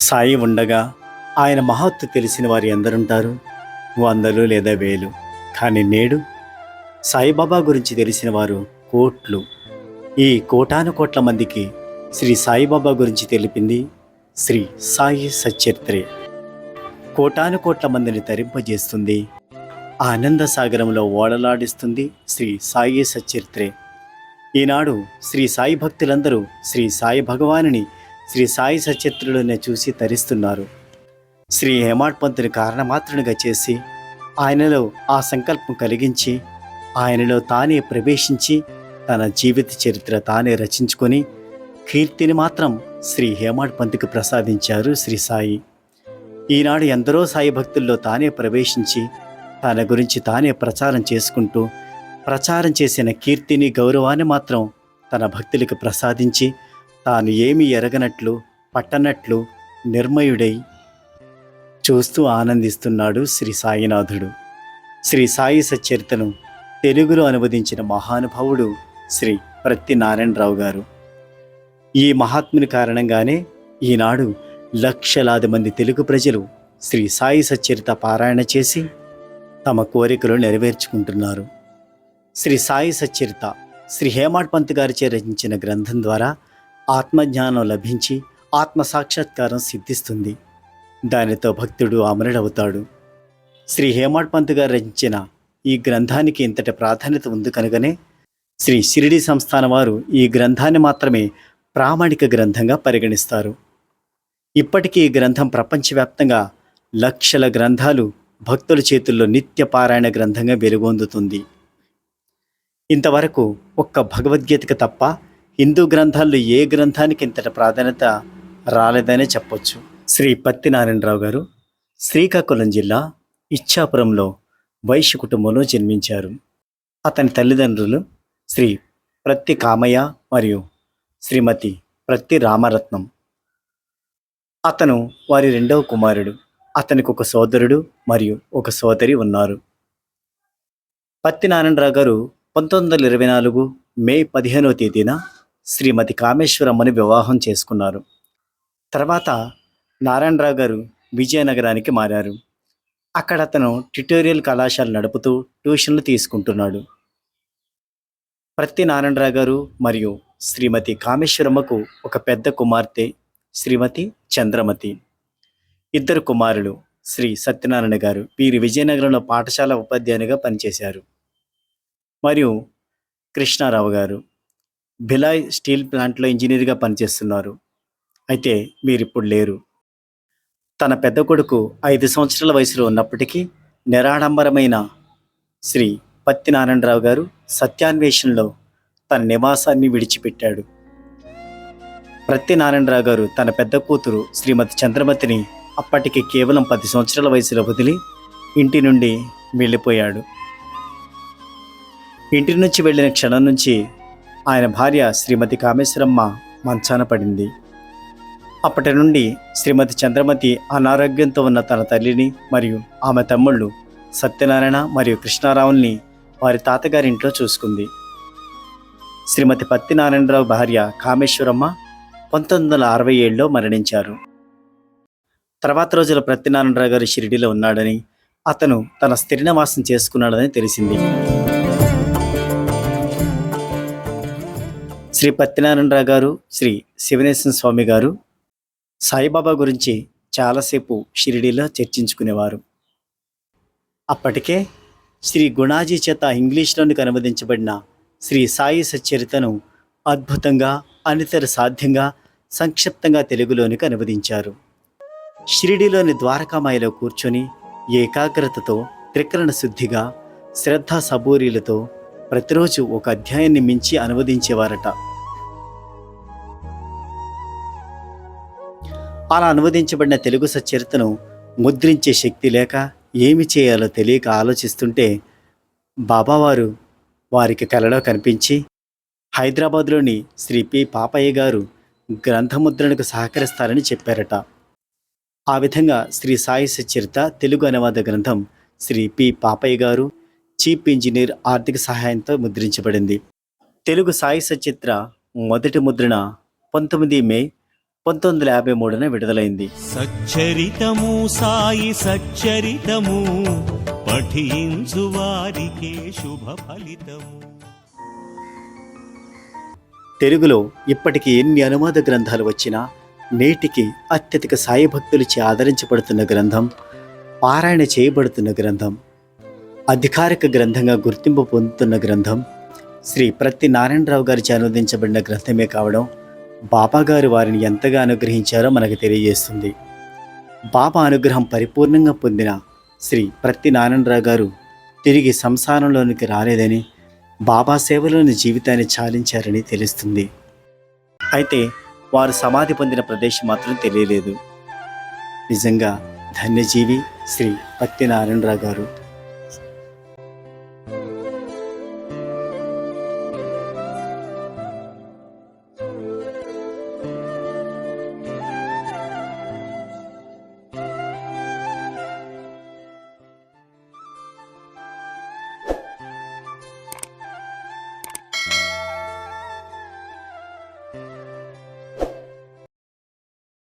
సాయి ఉండగా ఆయన మహత్తు తెలిసిన వారు ఎందరుంటారు? వందలు లేదా వేలు. కానీ నేడు సాయిబాబా గురించి తెలిసిన వారు కోట్లు. ఈ కోటాను కోట్ల మందికి శ్రీ సాయిబాబా గురించి తెలిపింది శ్రీ సాయి సచ్చరిత్రే. కోటాను కోట్ల మందిని తరింపజేస్తుంది, ఆనంద సాగరంలో ఓడలాడిస్తుంది శ్రీ సాయి సచ్చరిత్రే. ఈనాడు శ్రీ సాయి భక్తులందరూ శ్రీ సాయి భగవానుని శ్రీ సాయి సచ్చరిత్రలోనే చూసి తరిస్తున్నారు. శ్రీ హేమాడ్ పంతుని కారణమాత్రునిగా చేసి ఆయనలో ఆ సంకల్పం కలిగించి ఆయనలో తానే ప్రవేశించి తన జీవిత చరిత్ర తానే రచించుకొని కీర్తిని మాత్రం శ్రీ హేమాడ్ పంతుకు ప్రసాదించారు శ్రీ సాయి. ఈనాడు ఎందరో సాయి భక్తుల్లో తానే ప్రవేశించి తన గురించి తానే ప్రచారం చేసుకుంటూ ప్రచారం చేసిన కీర్తిని గౌరవాన్ని మాత్రం తన భక్తులకు ప్రసాదించి తాను ఏమీ ఎరగనట్లు పట్టనట్లు నిర్మయుడై చూస్తూ ఆనందిస్తున్నాడు శ్రీ సాయినాథుడు. శ్రీ సాయి సచ్చరితను తెలుగులో అనువదించిన మహానుభావుడు శ్రీ ప్రత్తి నారాయణరావు గారు. ఈ మహాత్ముని కారణంగానే ఈనాడు లక్షలాది మంది తెలుగు ప్రజలు శ్రీ సాయి సచ్చరిత పారాయణ చేసి తమ కోరికలు నెరవేర్చుకుంటున్నారు. శ్రీ సాయి సచ్చరిత శ్రీ హేమాడ్ పంత్ గారిచే రచించిన గ్రంథం ద్వారా ఆత్మజ్ఞానం లభించి ఆత్మ సాక్షాత్కారం సిద్ధిస్తుంది. దానితో భక్తుడు అమరుడవుతాడు. శ్రీ హేమాడ్ పంత్ గారు రచించిన ఈ గ్రంథానికి ఇంతటి ప్రాధాన్యత ఉంది కనుకనే శ్రీ షిరిడి సంస్థానం వారు ఈ గ్రంథాన్ని మాత్రమే ప్రామాణిక గ్రంథంగా పరిగణిస్తారు. ఇప్పటికీ ఈ గ్రంథం ప్రపంచవ్యాప్తంగా లక్షల గ్రంథాలు భక్తుల చేతుల్లో నిత్య పారాయణ గ్రంథంగా వెలుగొందుతుంది. ఇంతవరకు ఒక్క భగవద్గీతకు తప్ప హిందూ గ్రంథాల్లో ఏ గ్రంథానికి ఇంతటి ప్రాధాన్యత రాలేదనే చెప్పొచ్చు. శ్రీ పత్తి నారాయణరావు గారు శ్రీకాకుళం జిల్లా ఇచ్చాపురంలో వైశ్య కుటుంబంలో జన్మించారు. అతని తల్లిదండ్రులు శ్రీ ప్రత్తి కామయ్య మరియు శ్రీమతి ప్రత్తి రామరత్నం. అతను వారి రెండవ కుమారుడు. అతనికి ఒక సోదరుడు మరియు ఒక సోదరి ఉన్నారు. పత్తి నారాయణరావు గారు 1924 మే 15వ తేదీన శ్రీమతి కామేశ్వరమ్మని వివాహం చేసుకున్నారు. తర్వాత నారాయణరావు గారు విజయనగరానికి మారారు. అక్కడ అతను ట్యుటోరియల్ కళాశాల నడుపుతూ ట్యూషన్లు తీసుకుంటున్నాడు. ప్రత్తి నారాయణరావు గారు మరియు శ్రీమతి కామేశ్వరమ్మకు ఒక పెద్ద కుమార్తె శ్రీమతి చంద్రమతి, ఇద్దరు కుమారులు శ్రీ సత్యనారాయణ గారు. వీరు విజయనగరంలో పాఠశాల ఉపాధ్యాయునిగా పనిచేశారు. మరియు కృష్ణారావు గారు భిలాయ్ స్టీల్ ప్లాంట్లో ఇంజనీర్గా పనిచేస్తున్నారు. అయితే వీరిప్పుడు లేరు. తన పెద్ద కొడుకు 5 సంవత్సరాల వయసులో ఉన్నప్పటికీ నిరాడంబరమైన శ్రీ పత్తి నారాయణరావు గారు సత్యాన్వేషణలో తన నివాసాన్ని విడిచిపెట్టాడు. ప్రత్తి నారాయణరావు గారు తన పెద్ద కూతురు శ్రీమతి చంద్రమతిని అప్పటికి కేవలం 10 సంవత్సరాల వయసులో వదిలి ఇంటి నుండి వెళ్ళిపోయాడు. ఇంటి నుంచి వెళ్ళిన క్షణం నుంచి ఆయన భార్య శ్రీమతి కామేశ్వరమ్మ మంచాన పడింది. అప్పటి నుండి శ్రీమతి చంద్రమతి అనారోగ్యంతో ఉన్న తన తల్లిని మరియు ఆమె తమ్ముళ్ళు సత్యనారాయణ మరియు కృష్ణారావుల్ని వారి తాతగారింట్లో చూసుకుంది. శ్రీమతి పత్తి నారాయణరావు భార్య కామేశ్వరమ్మ 1967లో మరణించారు. తర్వాత రోజుల ప్రత్తి నారాయణరావు గారు షిరిడిలో ఉన్నాడని, అతను తన స్థిర నివాసం చేసుకున్నాడని తెలిసింది. శ్రీ పత్తి నారాయణరావు గారు శ్రీ శివనేశ్వర స్వామి గారు సాయిబాబా గురించి చాలాసేపు షిరిడీలో చర్చించుకునేవారు. అప్పటికే శ్రీ గుణాజీ చేత ఇంగ్లీష్లోనికి అనువదించబడిన శ్రీ సాయి సచ్చరితను అద్భుతంగా అనితర సాధ్యంగా సంక్షిప్తంగా తెలుగులోనికి అనువదించారు. షిరిడీలోని ద్వారకామాయిలో కూర్చొని ఏకాగ్రతతో త్రికరణ శుద్ధిగా శ్రద్ధా సబూరీలతో ప్రతిరోజు ఒక అధ్యాయాన్ని మించి అనువదించేవారట. అలా అనువదించబడిన తెలుగు సచ్చరితను ముద్రించే శక్తి లేక ఏమి చేయాలో తెలియక ఆలోచిస్తుంటే బాబావారు వారికి కలలో కనిపించి హైదరాబాద్లోని శ్రీ పి పాపయ్య గారు గ్రంథముద్రణకు సహకరిస్తారని చెప్పారట. ఆ విధంగా శ్రీ సాయి సచ్చరిత తెలుగు అనువాద గ్రంథం శ్రీ పి పాపయ్య గారు చీఫ్ ఇంజనీర్ ఆర్థిక సహాయంతో ముద్రించబడింది. తెలుగు సాయి సచిత్ర మొదటి ముద్రణ 19 మే 1953న విడుదలైంది. సచ్చరితము సాయి సచ్చరితము పఠించు వారికే శుభ ఫలితము. తెలుగులో ఇప్పటికి ఎన్ని అనువాద గ్రంథాలు వచ్చినా నేటికి అత్యధిక సాయి భక్తులచే ఆదరించబడుతున్న గ్రంథం, పారాయణ చేయబడుతున్న గ్రంథం, అధికారిక గ్రంథంగా గుర్తింపు పొందుతున్న గ్రంథం శ్రీ ప్రత్తి నారాయణరావు గారిచే అనువదించబడిన గ్రంథమే కావడం బాబా గారు వారిని ఎంతగా అనుగ్రహించారో మనకు తెలియజేస్తుంది. బాబా అనుగ్రహం పరిపూర్ణంగా పొందిన శ్రీ ప్రత్తి నారాయణరావు గారు తిరిగి సంసారంలోనికి రాలేదని, బాబా సేవలోని జీవితాన్ని చాలించారని తెలుస్తుంది. అయితే వారు సమాధి పొందిన ప్రదేశం మాత్రం తెలియలేదు. నిజంగా ధన్యజీవి శ్రీ ప్రత్తి నారాయణరావు గారు.